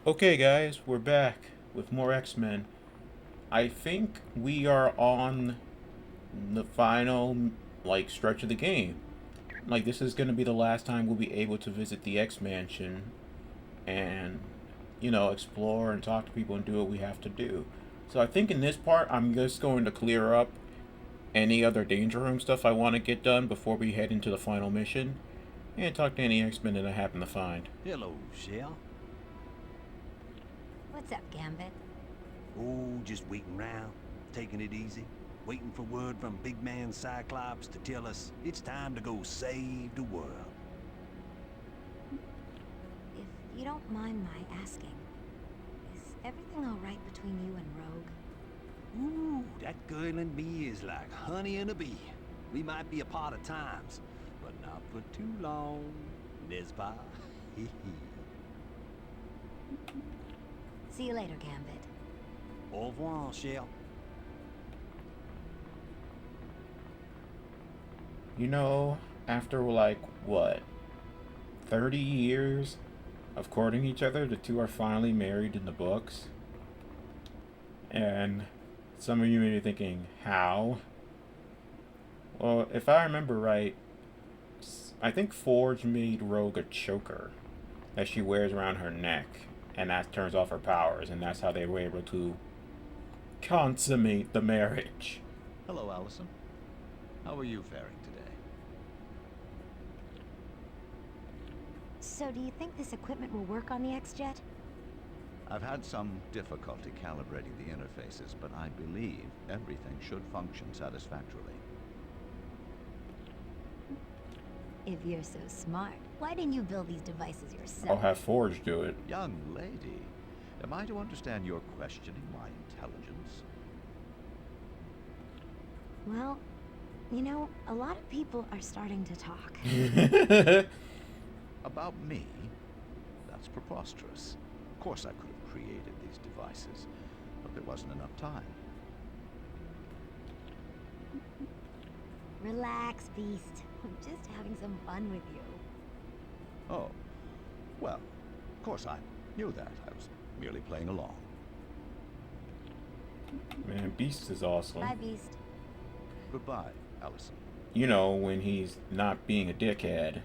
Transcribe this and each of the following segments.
Okay, guys, we're back with more X-Men. I think we are on the final stretch of the game. Like this is going to be the last time we'll be able to visit the X Mansion and explore and talk to people and do what we have to do. So I think in this part I'm just going to clear up any other danger room stuff I want to get done before we head into the final mission and talk to any X-Men that I happen to find. Hello, Shell. What's up, Gambit? Oh, just waiting round, taking it easy, waiting for word from big man Cyclops to tell us it's time to go save the world. If you don't mind my asking, is everything all right between you and Rogue? Ooh, that girl and me is like honey and a bee. We might be apart at times, but not for too long, Nespa. See you later, Gambit. Au revoir, Shell. After like what, 30 years of courting each other, the two are finally married in the books. And some of you may be thinking, how? Well, if I remember right, I think Forge made Rogue a choker that she wears around her neck, and that turns off her powers, and that's how they were able to consummate the marriage. Hello, Allison. How are you faring today? So do you think this equipment will work on the X-Jet? I've had some difficulty calibrating the interfaces, but I believe everything should function satisfactorily. If you're so smart, why didn't you build these devices I'll yourself? have Forge do it. Young lady, am I to understand you're questioning my intelligence? Well, a lot of people are starting to talk. About me? That's preposterous. Of course I could have created these devices, but there wasn't enough time. Relax, Beast. I'm just having some fun with you. Oh, well, of course I knew that. I was merely playing along. Man, Beast is awesome. Bye, Beast. Goodbye, Allison. When he's not being a dickhead.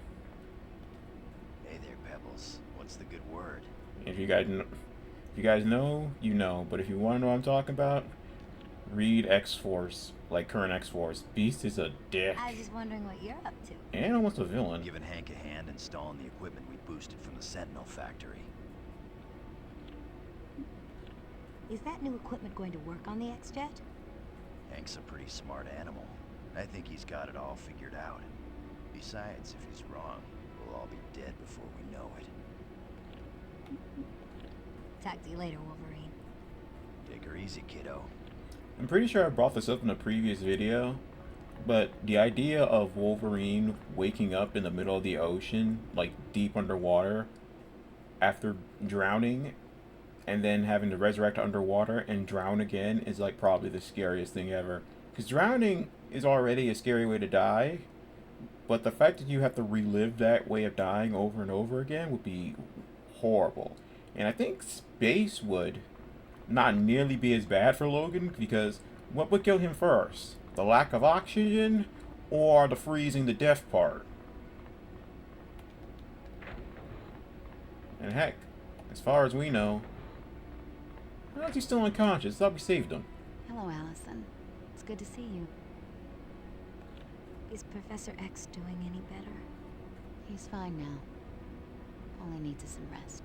Hey there, Pebbles. What's the good word? If you guys know, you know. But if you want to know what I'm talking about, read X Force, like current X Force. Beast is a dick I was just wondering what you're up to. and almost a villain. Giving Hank a hand installing the equipment we boosted from the Sentinel factory. Is that new equipment going to work on the X-Jet? Hank's a pretty smart animal. I think he's got it all figured out. Besides, if he's wrong, we'll all be dead before we know it. Talk to you later, Wolverine. Take her easy, kiddo. I'm pretty sure I brought this up in a previous video, but the idea of Wolverine waking up in the middle of the ocean, like deep underwater, after drowning, and then having to resurrect underwater and drown again is like probably the scariest thing ever. Because drowning is already a scary way to die, but the fact that you have to relive that way of dying over and over again would be horrible. And I think space would not nearly be as bad for Logan because what would kill him first? The lack of oxygen or the freezing to death part? And heck, as far as we know, how is he still unconscious? I thought we saved him. Hello, Allison. It's good to see you. Is Professor X doing any better? He's fine now. Only needs some rest.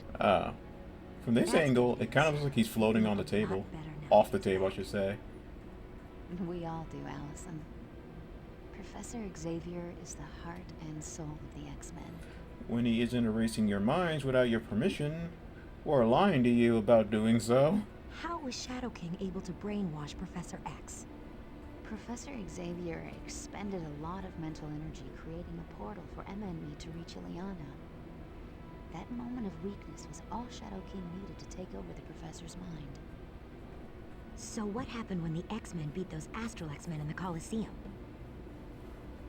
From this That's angle, good it kind of looks like he's floating on the Lot table. better now Off the he's table, I back. should say. We all do, Allison. Professor Xavier is the heart and soul of the X-Men. When he isn't erasing your minds without your permission, or lying to you about doing so. How was Shadow King able to brainwash Professor X? Professor Xavier expended a lot of mental energy creating a portal for Emma and me to reach Ileana. That moment of weakness was all Shadow King needed to take over the Professor's mind. So what happened when the X-Men beat those Astral X-Men in the Colosseum?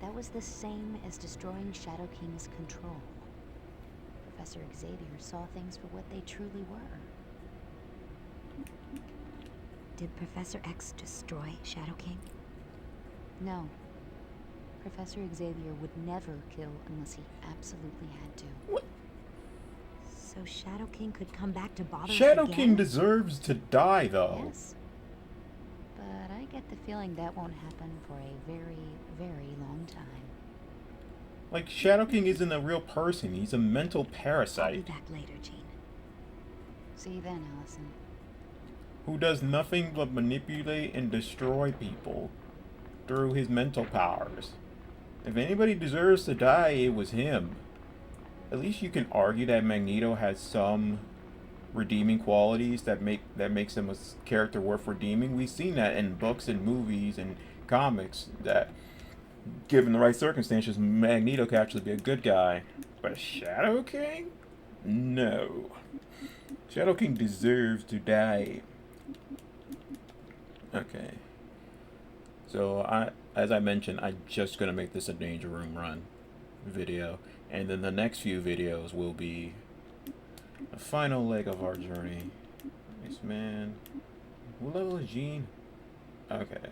That was the same as destroying Shadow King's control. Professor Xavier saw things for what they truly were. Did Professor X destroy Shadow King? No. Professor Xavier would never kill unless he absolutely had to. What? So Shadow King could come back to bother us Shadow again? King deserves to die, though. Yes. But I get the feeling that won't happen for a very, very long time. Like, Shadow King isn't a real person. He's a mental I'll be parasite back later, Jean. See you then, Allison. who does nothing but manipulate and destroy people through his mental powers. If anybody deserves to die, it was him. At least you can argue that Magneto has some redeeming qualities that makes him a character worth redeeming. We've seen that in books and movies and comics, that given the right circumstances, Magneto could actually be a good guy. But Shadow King? No. Shadow King deserves to die. Okay. So as I mentioned, I'm just gonna make this a Danger Room run video, and then the next few videos will be the final leg of our journey. Nice man. What level is Jean? Okay.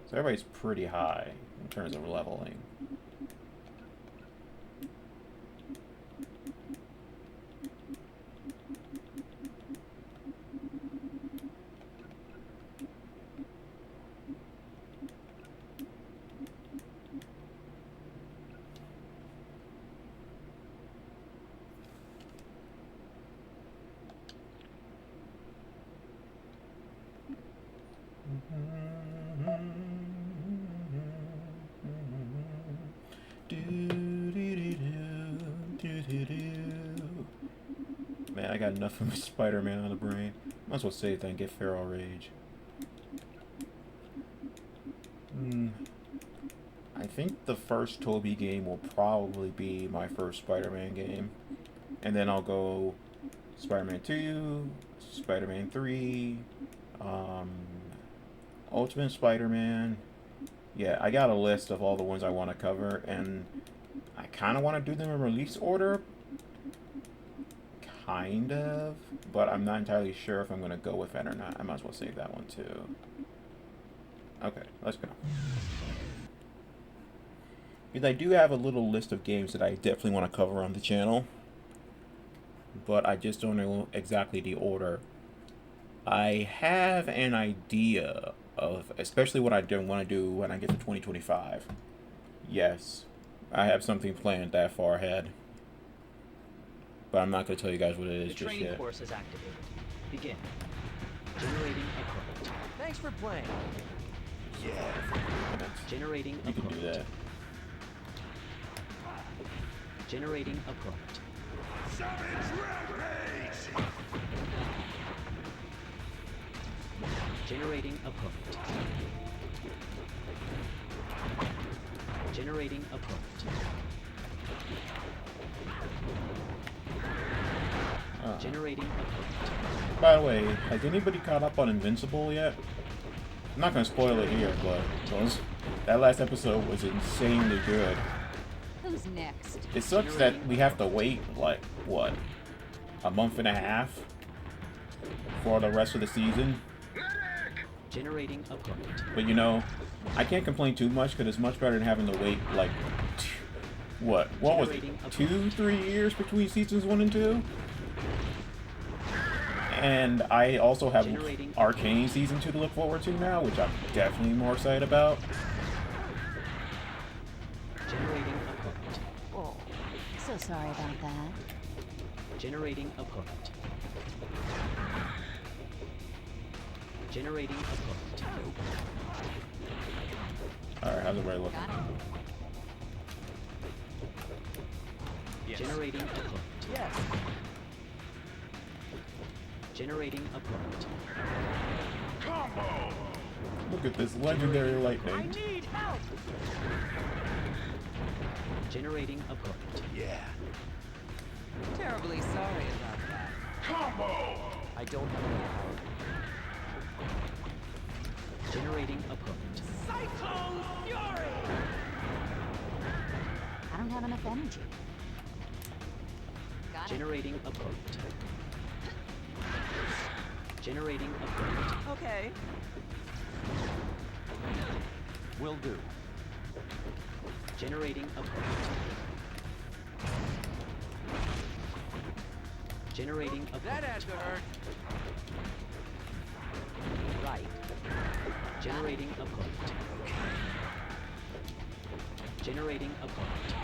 So everybody's pretty high in terms of leveling. Man, I got enough of Spider-Man on the brain. Might as well save that and get Feral Rage. I think the first Tobey game will probably be my first Spider-Man game. And then I'll go Spider-Man 2, Spider-Man 3, Ultimate Spider-Man. Yeah, I got a list of all the ones I want to cover, and I kind of want to do them in release order. Kind of, but I'm not entirely sure if I'm going to go with that or not. I might as well save that one too. Okay, let's go. Because I do have a little list of games that I definitely want to cover on the channel, but I just don't know exactly the order. I have an idea of, especially what I want to do when I get to 2025. Yes, I have something planned that far ahead, but I'm not going to tell you guys what it is just yet. The training course is activated. Begin. Generating equipment. Thanks for playing. Yeah. Generating You can do equipment. that. Generating equipment. Savage rampage! Generating equipment. Generating equipment. Generating equipment. By the way, has anybody caught up on Invincible yet? I'm not going to spoil it here, but that last episode was insanely good. Who's next? It sucks that we have to wait, like, what, a month and a half for the rest of the season? Generating equipment. But you know, I can't complain too much because it's much better than having to wait, like, what was it, 2-3 years between seasons 1 and 2? And I also have Arcane Season 2 to look forward to now, which I'm definitely more excited about. Generating equipment. Oh, so sorry about that. Generating equipment. Generating equipment. Alright, how's everybody looking? Got it. Yes. Generating equipment. Yes. Generating equipment. Combo! Look at this legendary lightning. need help! Generating equipment. Yeah. Terribly sorry about that. Combo! I don't have enough power. Generating equipment. Cyclone Fury! I don't have enough energy. Got Generating opponent. Generating opponent. Okay. Will do. Generating opponent. Generating opponent. That had to hurt. Right. Generating opponent. Generating opponent.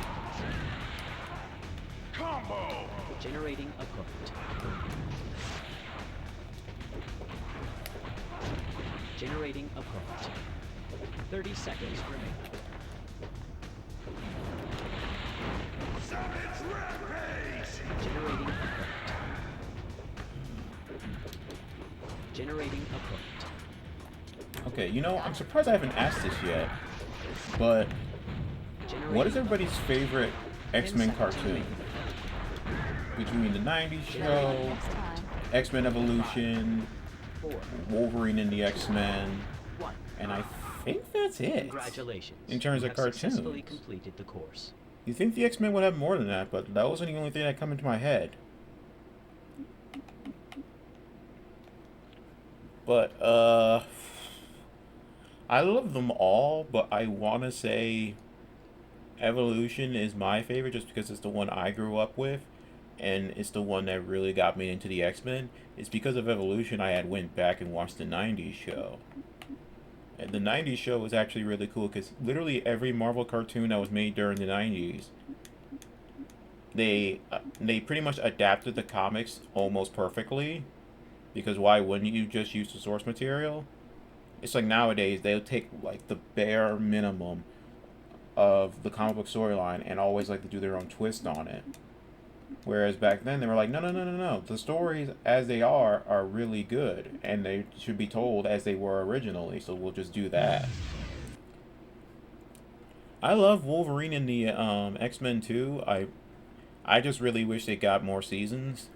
Combo! Generating opponent. Generating opponent. 30 seconds remaining. Generating opponent. Generating opponent. Okay, you know, I'm surprised I haven't asked this yet, but what is everybody's favorite X-Men cartoon? Between the 90s show, Next time. X-Men Evolution, 4, Wolverine and the X-Men, 1. and I think that's it. Congratulations. In terms You of have successfully cartoons. completed the course. You think the X-Men would have more than that, but that wasn't the only thing that come into my head. But, I love them all, but I want to say Evolution is my favorite just because it's the one I grew up with, and it's the one that really got me into the X-Men. It's because of Evolution I had went back and watched the 90s show. And the 90s show was actually really cool because literally every Marvel cartoon that was made during the 90s, they pretty much adapted the comics almost perfectly. Because why wouldn't you just use the source material? It's like nowadays they'll take like the bare minimum of the comic book storyline and always like to do their own twist on it. Whereas back then they were like, no. The stories as they are really good, and they should be told as they were originally. So we'll just do that. I love Wolverine in the X-Men too. I just really wish they got more seasons.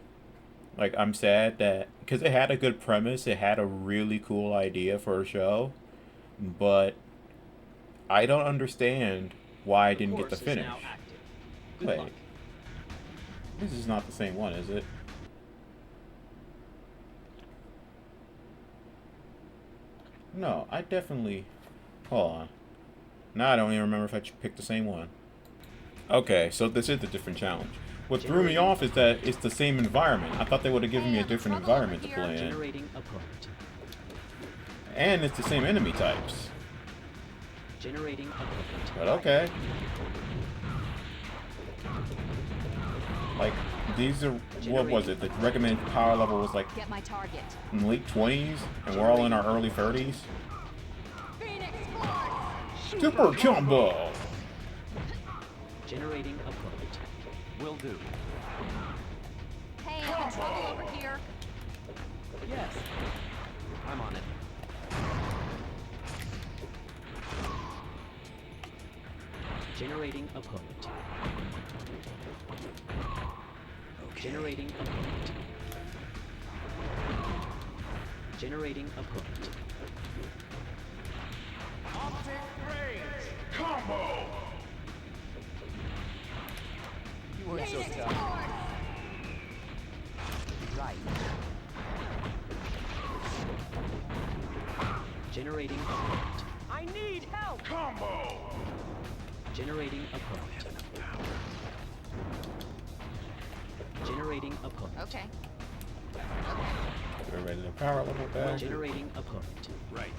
Like, I'm sad that because it had a good premise, it had a really cool idea for a show, but I don't understand why I didn't get the Course is finish. now active. Good Wait. luck. This is not the same one, is it? No, I definitely... Hold on. Now I don't even remember if I picked the same one. Okay, so this is a different challenge. What threw me off is that it's the same environment. I thought they would have given me a different environment to play in. Generating opponent. And it's the same enemy types. Generating opponent. But okay. Like, these are... What was it? The recommended power level was like Get my target. in the late 20s, and we're all in our early 30s. Phoenix Force! Super Combo! Generating opponent. Will do. Hey, I'm in trouble over here. Yes. I'm on it. Generating opponent. Generating opponent. Generating opponent. Optic range. Combo. You weren't so tough. Right. Generating opponent. I need help! Combo. Generating opponent. Generating opponent. Okay. We're ready to power level back. Generating opponent. Right.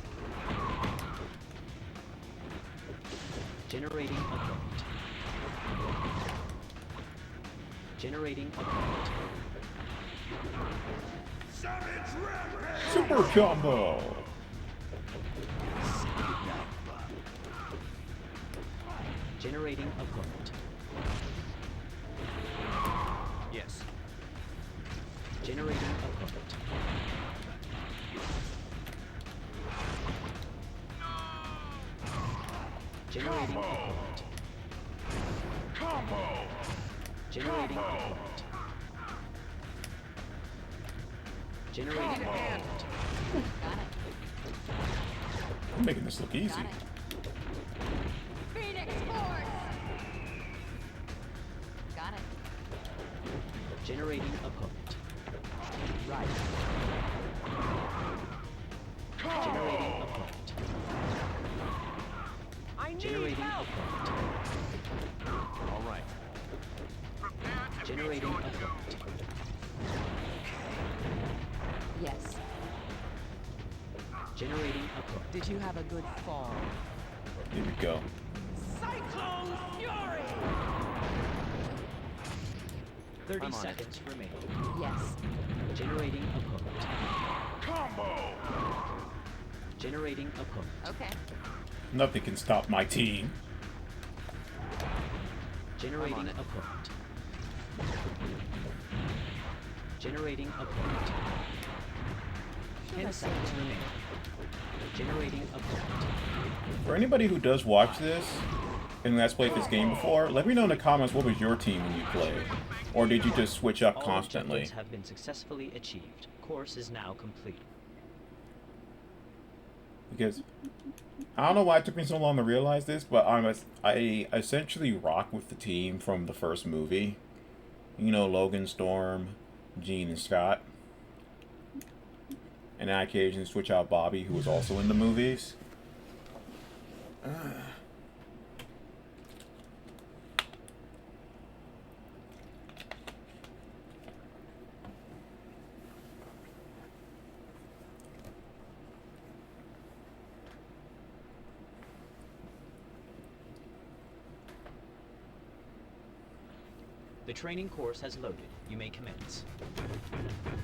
Generating opponent. Generating opponent. Super Combo! Generating opponent. Yes. Generating opponent. Generating opponent. Combo. Generating opponent. Generating opponent. Got it. I'm making this look easy. Got it. Phoenix Force! Got it. Generating opponent. Right. Generating opponent. Generating opponent. All right. Generating opponent. Yes. Generating opponent. Did you have a good fall? Here we go. Cyclone Fury! 30 seconds remaining. Yes. Generating opponent. Combo! Generating opponent. Okay. Nothing can stop my team. Generating opponent. Generating opponent. 10 seconds remaining. Generating opponent. For anybody who does watch this and has played this game before, let me know in the comments what was your team when you played. Or did you just switch up All constantly? objectives have been successfully achieved. Course is now complete. Because I don't know why it took me so long to realize this, but I essentially rock with the team from the first movie. You know, Logan, Storm, Jean, and Scott. And I occasionally switch out Bobby, who was also in the movies. The training course has loaded. You may commence.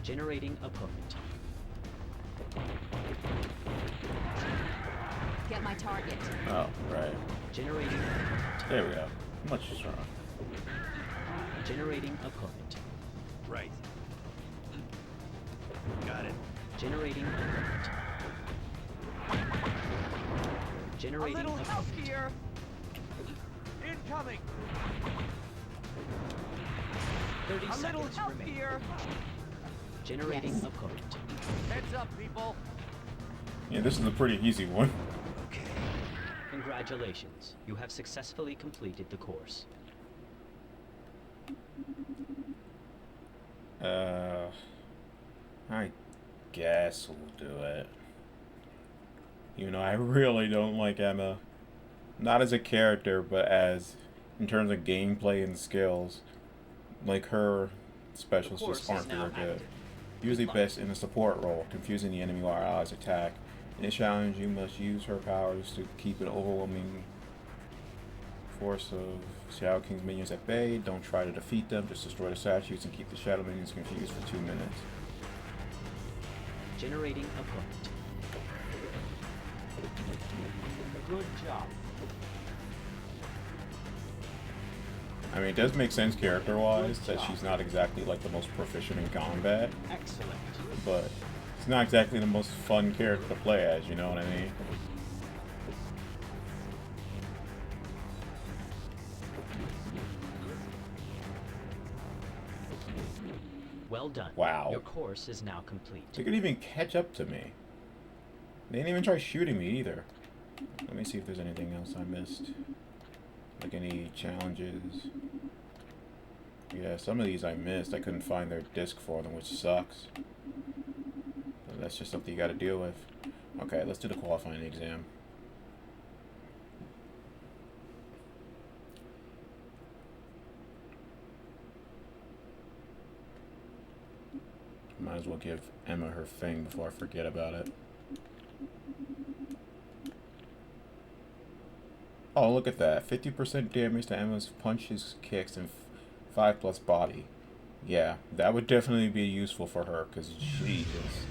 Generating opponent. Get my target. Oh, right. Generating opponent. There we go. Much stronger. Generating opponent. Right. Got it. Generating opponent. Generating opponent. here. Incoming. 30 seconds remaining. here. Generating Yes. opponent. Heads up, people. Yeah, this is a pretty easy one. Okay. Congratulations. You have successfully completed the course. I guess we'll do it. Even though I really don't like Emma. Not as a character, but as in terms of gameplay and skills. Like her specials The course just aren't is now very good. active. Usually best in a support role, confusing the enemy while our allies attack. In this challenge, you must use her powers to keep an overwhelming force of Shadow King's minions at bay. Don't try to defeat them, just destroy the statues and keep the Shadow minions confused for 2 minutes. Generating opponent. Good job. I mean, it does make sense character-wise that she's not exactly like the most proficient in combat, Excellent. but it's not exactly the most fun character to play as, you know what I mean? Well done. Wow. Your course is now complete. They could even catch up to me. They didn't even try shooting me either. Let me see if there's anything else I missed. Like any challenges. Yeah, some of these I missed. I couldn't find their disc for them, which sucks. But that's just something you gotta deal with. Okay, let's do the qualifying exam. Might as well give Emma her thing before I forget about it. Oh, look at that. 50% damage to Emma's punches, kicks, and 5+ body. Yeah, that would definitely be useful for her, because Jesus.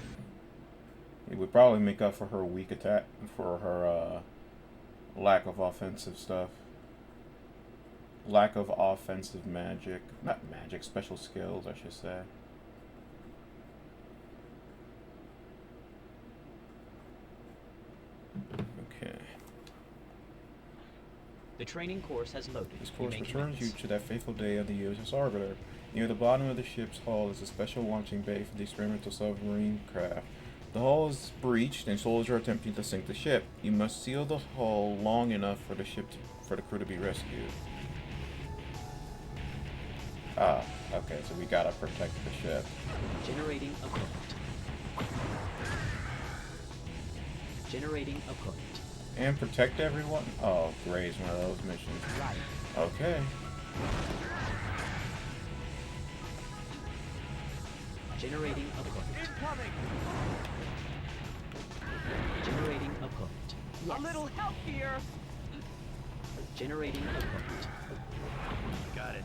It would probably make up for her weak attack, for her lack of offensive stuff. Lack of offensive magic. Not magic, special skills, I should say. Okay. The training course has loaded. This You course may returns you commence. to that fateful day of the USS Arbiter. Near the bottom of the ship's hull is a special launching bay for the experimental submarine craft. The hull is breached and soldiers are attempting to sink the ship. You must seal the hull long enough for the crew to be rescued. Ah, okay, so we gotta protect the ship. Generating opponent. Generating opponent. And protect everyone? Oh, great, it's one of those missions. Right. Okay. Generating opponent. Incoming! Generating opponent. A little help here! Generating opponent. Got it.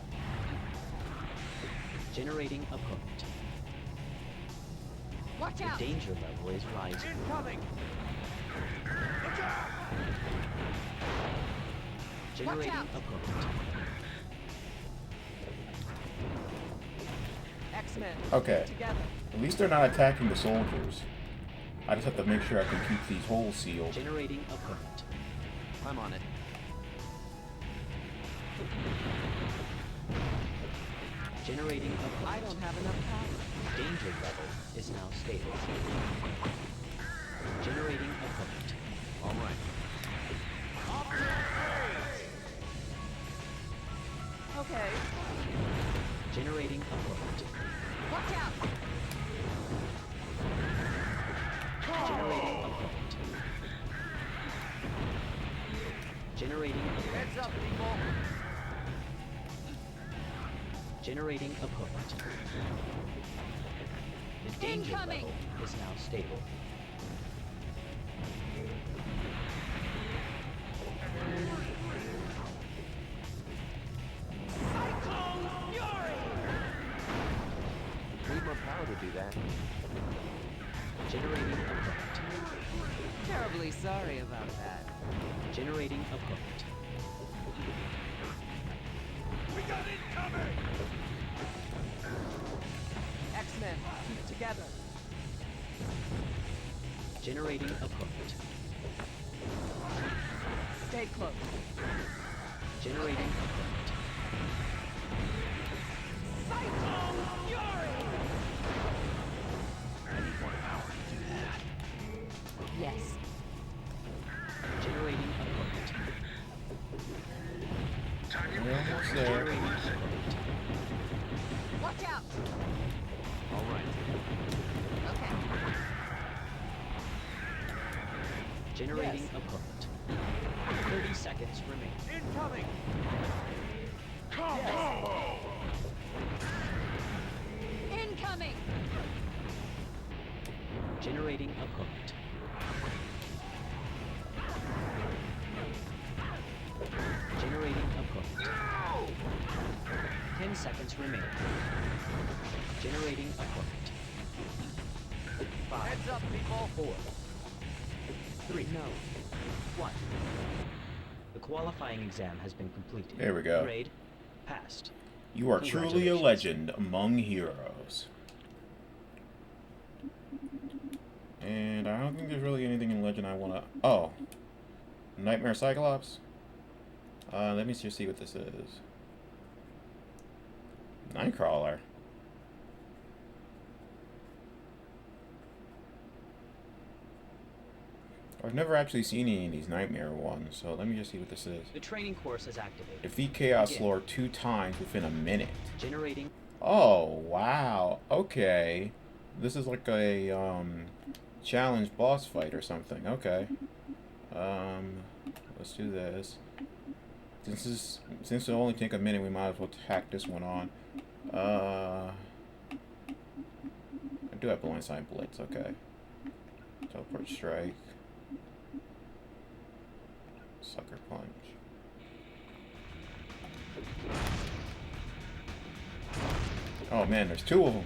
Generating opponent. Watch The out! danger level is rising. Incoming! Look out! Generating out. opponent. X-Men. Okay. Together. At least they're not attacking the soldiers. I just have to make sure I can keep these holes sealed. Generating opponent. I'm on it. Generating opponent. I don't have enough power. Danger level is now stable. Generating opponent. All right. Okay. Generating opponent. Watch out! Generating opponent. Generating opponent. Heads up, people! Generating opponent. The danger Incoming! level is now stable. Cyclone Fury! Need more power to do that. Generating opponent. Terribly sorry about that. Generating opponent. We got incoming! X-Men, keep together. Generating opponent. Stay close. Generating opponent. Cyclone Fury! I need more power to do that. Yes. Generating opponent. We're almost there. Generating opponent. Watch out! All right. Okay. Generating Yes. opponent. 30 seconds remain. Incoming! Incoming! Generating opponent. Generating opponent. 10 seconds remain. Generating opponent. 5, Heads up, people! 4, 3, No. 1. The qualifying exam has been completed. There we go. Grade passed. You are truly a Congratulations. legend among heroes. And I don't think there's really anything in Legend I want to... Oh. Nightmare Cyclops? Let me just see what this is. Nightcrawler. I've never actually seen any of these Nightmare ones, so let me just see what this is. The training course is activated. Defeat Chaos Begin. Lord 2 times within a minute. Generating. Oh, wow. Okay. This is like a, challenge boss fight or something. Okay. Let's do this. Since it'll only take a minute, we might as well tack this one on. I do have Blindside Blitz, okay. Teleport Strike. Sucker Punch. Oh man, there's 2 of them.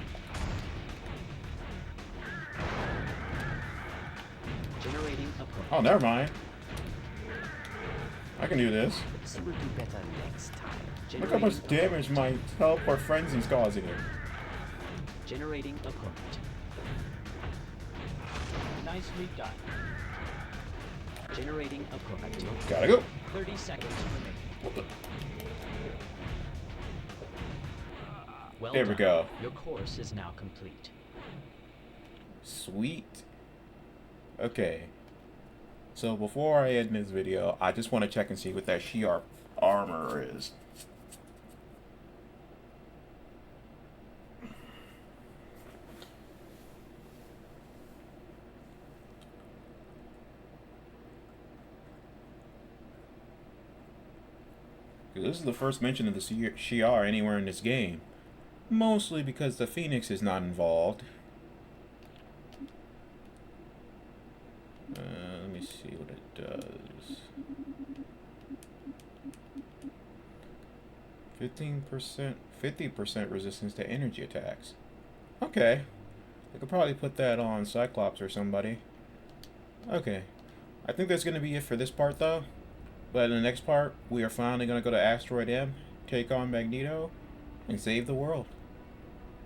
Generating opponent. Oh, never mind. I can do this. This will do better next time. Look how much Generating damage my teleport frenzy's causing him. Generating opponent. Nicely done. Generating opponent. Gotta go. 30 seconds remaining. Well There we done. go. Your course is now complete. Sweet. Okay. So before I end this video, I just want to check and see what that Shi'ar armor is. This is the first mention of the Shi'ar anywhere in this game. Mostly because the Phoenix is not involved. Let me see what it does. 15%, 50% resistance to energy attacks. Okay. I could probably put that on Cyclops or somebody. Okay. I think that's going to be it for this part, though. But in the next part, we are finally going to go to Asteroid M, take on Magneto, and save the world.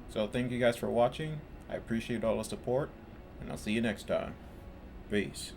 So thank you guys for watching. I appreciate all the support, and I'll see you next time. Peace.